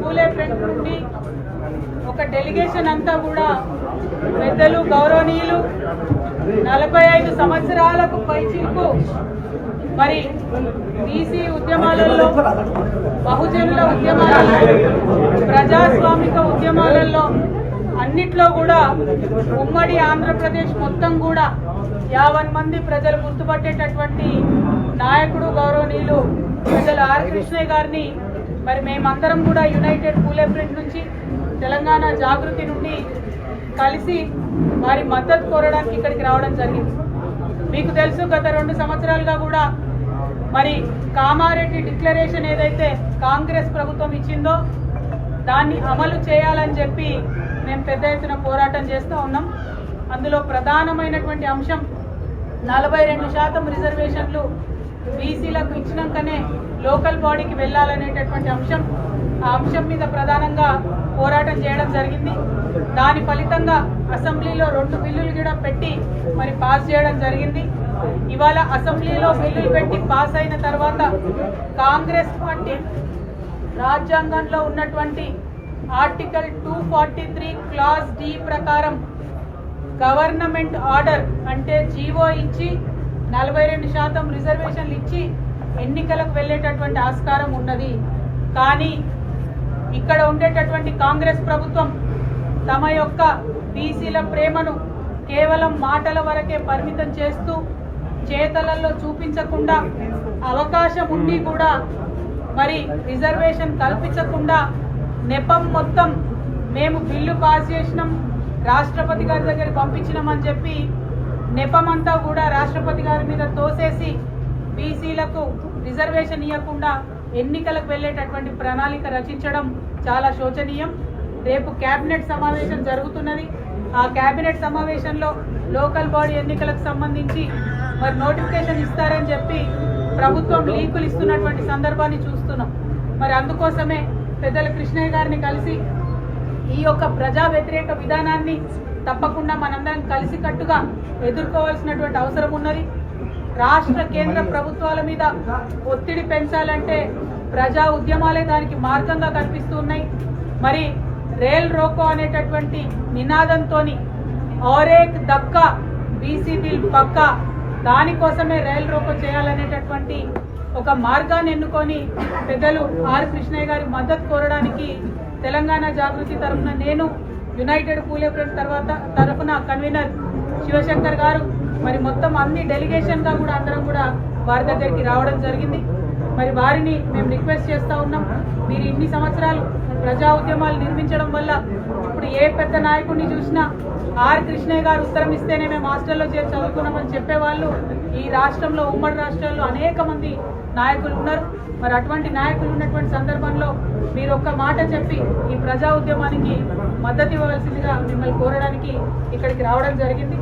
పూలే front నుండి ఒక delegation అంతా కూడా పెద్దలు గౌరవనీయులు 45 సంవత్సరాలకు పైచిలకు మరి బీసీ ఉద్యమాలలో, బహుజనుల ఉద్యమాలలో, ప్రజాస్వామిక ఉద్యమాలలో అన్నిట్లో కూడా ఉమ్మడి ఆంధ్రప్రదేశ్ మొత్తం కూడా 50 మంది ప్రజలు గుర్తుపట్టేటటువంటి నాయకుడు గౌరవనీయులు పెద్దలు ఆర్ కృష్ణయ్య గారిని మరి మేమందరం కూడా యునైటెడ్ పూలే ఫ్రంట్ నుంచి, తెలంగాణ జాగృతి నుండి కలిసి వారి మద్దతు కోరడానికి ఇక్కడికి రావడం జరిగింది. మీకు తెలుసు, గత 2 సంవత్సరాలుగా కూడా మరి కామారెడ్డి డిక్లరేషన్ ఏదైతే కాంగ్రెస్ ప్రభుత్వం ఇచ్చిందో దాన్ని అమలు చేయాలని చెప్పి మేము పెద్ద ఎత్తున పోరాటం చేస్తూ ఉన్నాం. అందులో ప్రధానమైనటువంటి అంశం 42% రిజర్వేషన్లు బీసీలకు ఇచ్చినాకనే లోకల్ బాడీకి వెళ్ళాలనేటటువంటి అంశం. ఆ అంశం మీద ప్రధానంగా పోరాటం చేయడం జరిగింది. దాని ఫలితంగా అసెంబ్లీలో 2 బిల్లులు కూడా పెట్టి మరి పాస్ చేయడం జరిగింది. ఇవాళ అసెంబ్లీలో బిల్లులు పెట్టి పాస్ అయిన తర్వాత కాంగ్రెస్ పార్టీ రాజ్యాంగంలో ఉన్నటువంటి ఆర్టికల్ 243 క్లాజ్ డి ప్రకారం గవర్నమెంట్ ఆర్డర్ అంటే జీవో ఇచ్చి 42% రిజర్వేషన్లు ఇచ్చి ఎన్నికలకు వెళ్ళేటటువంటి ఆస్కారం ఉన్నది. కానీ ఇక్కడ ఉండేటటువంటి కాంగ్రెస్ ప్రభుత్వం తమ యొక్క బీసీల ప్రేమను కేవలం మాటల వరకే పరిమితం చేస్తూ చేతలలో చూపించకుండా, అవకాశం ఉండి కూడా మరి రిజర్వేషన్ కల్పించకుండా నెపం మొత్తం మేము బిల్లు పాస్ చేసినాం, రాష్ట్రపతి గారి దగ్గరికి పంపించినామని చెప్పి నెపమంతా కూడా రాష్ట్రపతి గారి మీద తోసేసి బీసీలకు రిజర్వేషన్ ఇవ్వకుండా ఎన్నికలకు వెళ్ళేటటువంటి ప్రణాళిక రచించడం చాలా శోచనీయం. రేపు కేబినెట్ సమావేశం జరుగుతున్నది. ఆ కేబినెట్ సమావేశంలో లోకల్ బాడీ ఎన్నికలకు సంబంధించి మరి నోటిఫికేషన్ ఇస్తారని చెప్పి ప్రభుత్వం లీకులు ఇస్తున్నటువంటి సందర్భాన్ని చూస్తున్నాం. మరి అందుకోసమే పెద్దల కృష్ణయ్య గారిని కలిసి ఈ యొక్క ప్రజా వ్యతిరేక విధానాన్ని తప్పకుండా మనందరం కలిసికట్టుగా ఎదుర్కోవాల్సినటువంటి అవసరం ఉన్నది. రాష్ట్ర కేంద్ర ప్రభుత్వాల మీద ఒత్తిడి పెంచాలంటే ప్రజా ఉద్యమాలే దానికి మార్గంగా కనిపిస్తూ ఉన్నాయి. మరి రేల్ రోకో అనేటటువంటి నినాదంతో ఔరేక్ దక్కా బీసీ బిల్ పక్కా, దానికోసమే రైల్ రోకో చేయాలనేటటువంటి ఒక మార్గాన్ని ఎన్నుకొని పెద్దలు ఆర్ కృష్ణయ్య గారి మద్దతు కోరడానికి తెలంగాణ జాగృతి తరఫున నేను, యునైటెడ్ పూలే ఫ్రంట్ తరఫున కన్వీనర్ శివశంకర్ గారు మరి మొత్తం అన్ని డెలిగేషన్గా కూడా అందరం కూడా వారి దగ్గరికి రావడం జరిగింది. మరి వారిని మేము రిక్వెస్ట్ చేస్తూ ఉన్నాం, మీరు ఇన్ని సంవత్సరాలు ప్రజా ఉద్యమాలు నిర్మించడం వల్ల ఇప్పుడు ఏ పెద్ద నాయకుడిని చూసినా ఆర్ కృష్ణయ్య గారు ఉత్తరం ఇస్తేనే మేము హాస్టల్లో చేరి చదువుకున్నామని చెప్పేవాళ్ళు ఈ రాష్ట్రంలో, ఉమ్మడి రాష్ట్రాల్లో అనేక మంది నాయకులు ఉన్నారు. మరి అటువంటి నాయకులు ఉన్నటువంటి సందర్భంలో మీరు ఒక్క మాట చెప్పి ఈ ప్రజా ఉద్యమానికి మద్దతు ఇవ్వవలసిందిగా మిమ్మల్ని కోరడానికి ఇక్కడికి రావడం జరిగింది.